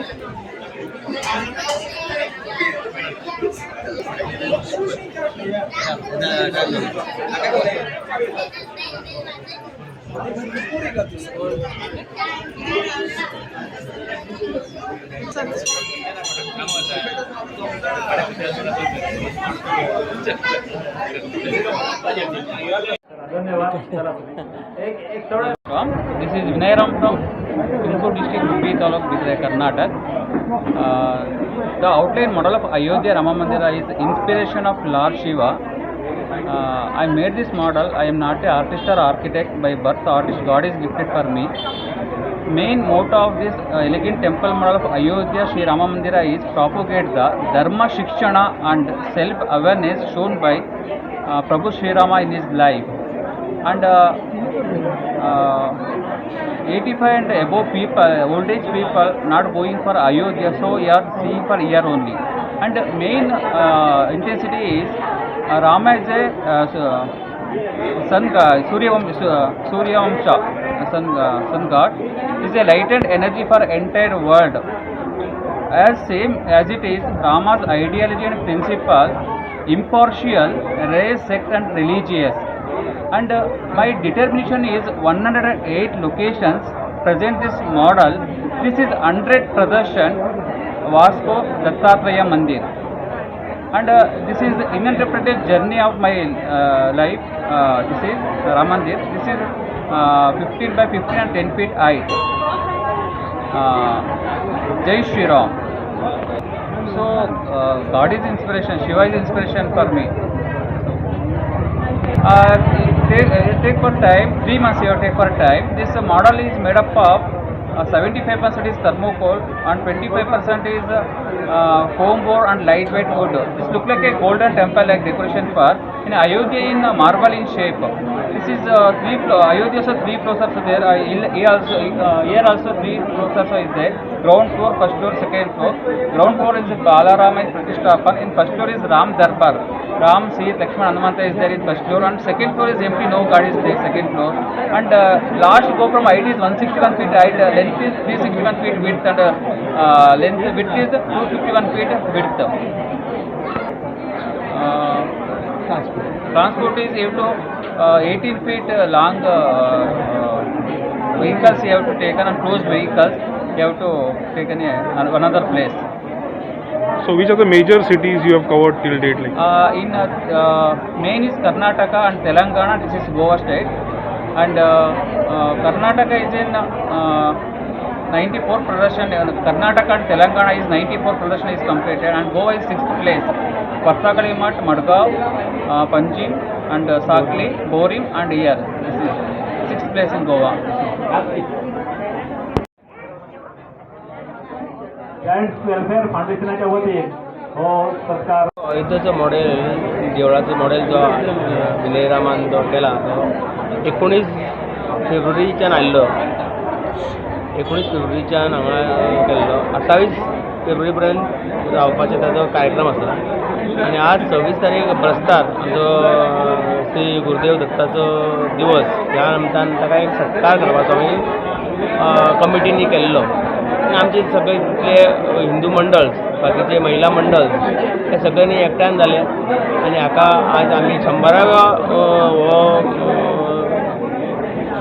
This is Vinayaram from Tumkur district, Hubli Taluk, Karnataka. The outline model of Ayodhya Rama Mandira is inspiration of Lord Shiva. I made this model. I am not an artist or architect by birth. Artist God is gifted for me. Main motto of this elegant temple model of Ayodhya Sri Rama Mandira is propagate the Dharma Shikshana and self-awareness shown by Prabhu Sri Rama in his life. And 85 and above people, old age people not going for Ayodhya, so you are seeing for year only. And main intensity is Rama is a sun Suryavamsha, sun god, is a lightened energy for entire world. As same as it is, Rama's ideology and principle, impartial, race, sect and religious. And my determination is 108 locations present this model. This is 100 Pradarshan Vasco Dattatreya Mandir. And this is uninterrupted journey of my life. This is Ram Mandir. This is 15 by 15 and 10 feet height. Jai Shri Ram. So God is inspiration, Shiva is inspiration for me. Take for time, 3 months you take for time. This model is made up of 75% is thermocol and 25% is foam board and lightweight wood. This look like a golden temple like decoration for in Ayodhya in marble in shape. This is 3 floor. Ayodhya also 3 floors are there. Here also 3 floors also is there. Ground floor, first floor, second floor. Ground floor is Balarama is Pratishthapan. In first floor is Ram Darbar. Ram, Sita, Lakshman, Hanumanta is there in first floor, and second floor is empty, no God is there, second floor. And large Gopram height is 161 feet height, length is 361 feet width, and width is 251 feet width. Transport is you have to 18 feet long vehicles you have to take, and closed vehicles you have to take another place. So which are the major cities you have covered till date? Like? Main is Karnataka and Telangana. This is Goa state. And Karnataka is in 94 Pradarshan. Karnataka and Telangana is 94 Pradarshan is completed. And Goa is 6th place. Pathakalimat, Madgaon, Panjim and Sakli, Borim and here. This is 6th place in Goa. Welfare फाउंडेशनच्या वतीन हो सत्कार अयोध्येचं model देवळाचं model जो विनयरामान जो केला तो 19 फेब्रुवारीच्यान आयल्लो 19 फेब्रुवारीच्यान हांगा केल्लो 28 फेब्रुवारी पर्यंत रावपाचो ताजो कार्यक्रम आसा आनी आज 26 तारीख ब्रस्तार जो श्री गुरुदेव दत्ताचो दिवस ह्या निमतान ताका एक सत्कार करपाचो आमी कमिटीनी केल्लो. आमचे सगळे हिंदू मंडळ बाकीचे महिला मंडळ हे सगळ्यांनी एकठांय जाले आनी हाका आज आमी 100व्या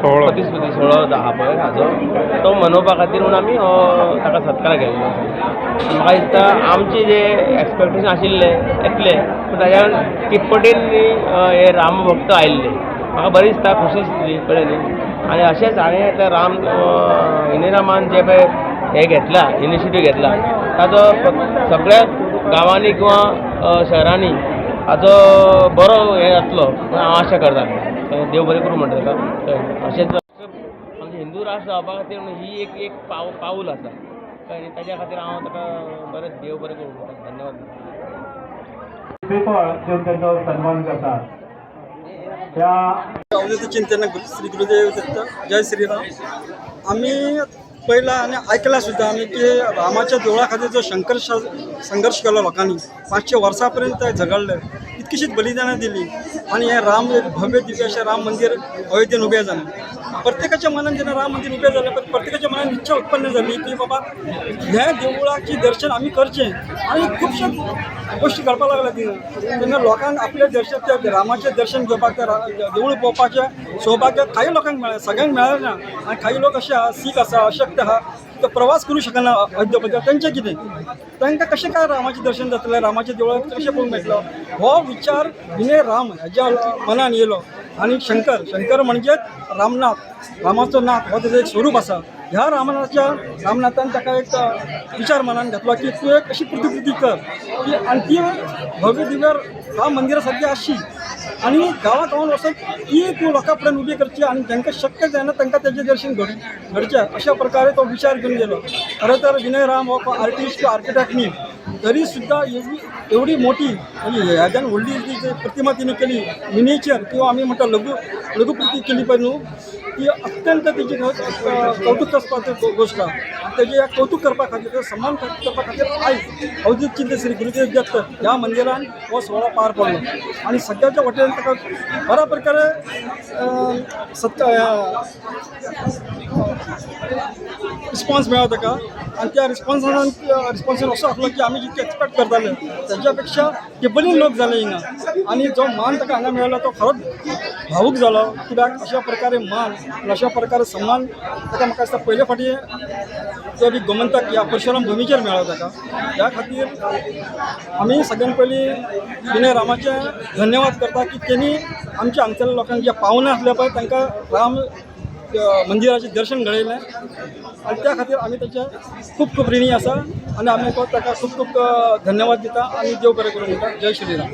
प्रतिस्मृती सोहळो आहा पळय हाजो तो मनोवपा खातीर म्हणून आमी ताका सत्कार केल्लो. म्हाका दिसता आमचे जे एक्सपेक्टेशन आशिल्ले येतले पूण ताच्या तिप्पटीन हे रामभक्त आयिल्ले म्हाका बरी दिसता खुशी दिसली कळ्ळें न्ही. आनी अशेंच हांवें ते विनयरामान जे पळय हे घेतला इनिशिएटीव घेतला ताजो सगळ्या गांवांनी किंवा शहरांनी हाजो बरो हे जातलो हांव आशा करता. देव बरें करूं म्हणटा ताका. अशेंच आमचें हिंदू राष्ट्र जावपा खातीर ही एक पाऊल आसा कळ्ळें. ताच्या खातीर हांव ताका बरें देव बरें करूं म्हणटा. धन्यवाद. पेपर देऊन त्यांचा सन्मान करतात. त्या अवधूत चिंतन श्री गुरुदेव दत्त जय श्रीराम. आम्ही पहिला आणि ऐकला सुद्धा आम्ही की रामाच्या देवळा खातीर जो संघर्ष केला लोकांनी 500 वर्सां पर्यंत झगडले. कितकीशीच बलिदानं दिली आणि हे राम एक भव्य दिव्य अशें राम मंदिर अयोध्येन उबें जालें. प्रत्येकाच्या मनान जेन्ना राम मंदिर उबें जालें पण प्रत्येकाच्या मनान इच्छा उत्पन्न जाली की बाबा ह्या देवळाची दर्शन आमी करचें आनी खुबश्यो गोश्टी घडपाक लागल्या थिंगा. तेन्ना लोकांक आपल्या दर्शन त्या रामाचें दर्शन घेवपाक त्या देवूळ पळोवपाचें सौभाग्य काही लोकांक मेळ्ळें, सगळ्यांक मेळ्ळें ना. आनी काही लोक अशे आहा, सीख आसा, अशक्त आहा, तो प्रवास करूं शकना अयोध्ये बद्दल. तेंचें कितें? तांकां कशें काय रामाचें दर्शन जातलें, रामाच्या देवळाक कशें पळोवंक मेळटलो? हो विचार विनय राम हेज्या मनान येयलो. आनी शंकर म्हणजेच रामनाथ, रामाचो नाथ हो तेजो एक स्वरूप आसा. ह्या रामनाथान ताका एक विचार मनान घातलो की तूं एक अशी प्रतिकृती कर की आनी ती भव्य दिव्य राम मंदिरा सारकी आसची आनी गांवांत वचून ती तूं लोकां पर्यंत उबी करची आनी जांकां शक्य जायना तांकां तेजें दर्शन घडचें अशा प्रकारे तो विचार घेवन गेलो. खरें तर विनय राम हो आर्टिस्ट आर्किटेक्ट न्ही, तरी सुद्दां एवढी मोठी म्हणजे ह्याच्यान व्हडली जी प्रतिमा तिने केली मिनिएचर किंवा आमी म्हणटा लघुकृती केली पळय न्हू, ती अत्यंत तेजी कौतुक करपाची गोश्ट आहा. तेजें कौतुक करपा खातीर सन्मान करपा खातीर आयज अवधूत चिंतन श्री गुरुदेव दत्त ह्या मंदिरान हो सुवाळो पार पडलो आनी सगळ्याच्या वटेन ताका बऱ्या प्रकारे रिस्पॉन्स मेळ्ळो ताका. आनी त्या रिस्पॉन्सान असो आसलो की आमी जितके एक्सपेक्ट करताले तेच्या पेक्षा टिबलीन लोक जाले हिंगा आनी जो मान ताका हांगा मेळ्ळो तो खरोच भावूक जालो. कित्याक अशा प्रकारे मान आनी अशा प्रकारे सन्मान ताका म्हाका दिसता पयले फाटी जो बी गोमंतक ह्या परशुराम भुमीचेर मेळ्ळो ताका. ह्या खातीर आमी सगळ्यान पयलीं विनय रामाचे धन्यवाद करता की तेणी आमच्या हांगसरल्या लोकांक जे पावना आसले पळय तांकां राम मंदिराचें दर्शन घडयलें आनी त्या खातीर आमी ताचे खूब खूब ऋणी आसा आनी आमी ताका खूब खूब धन्यवाद दिता आनी देव बरें करूं म्हणटा. जय श्री राम.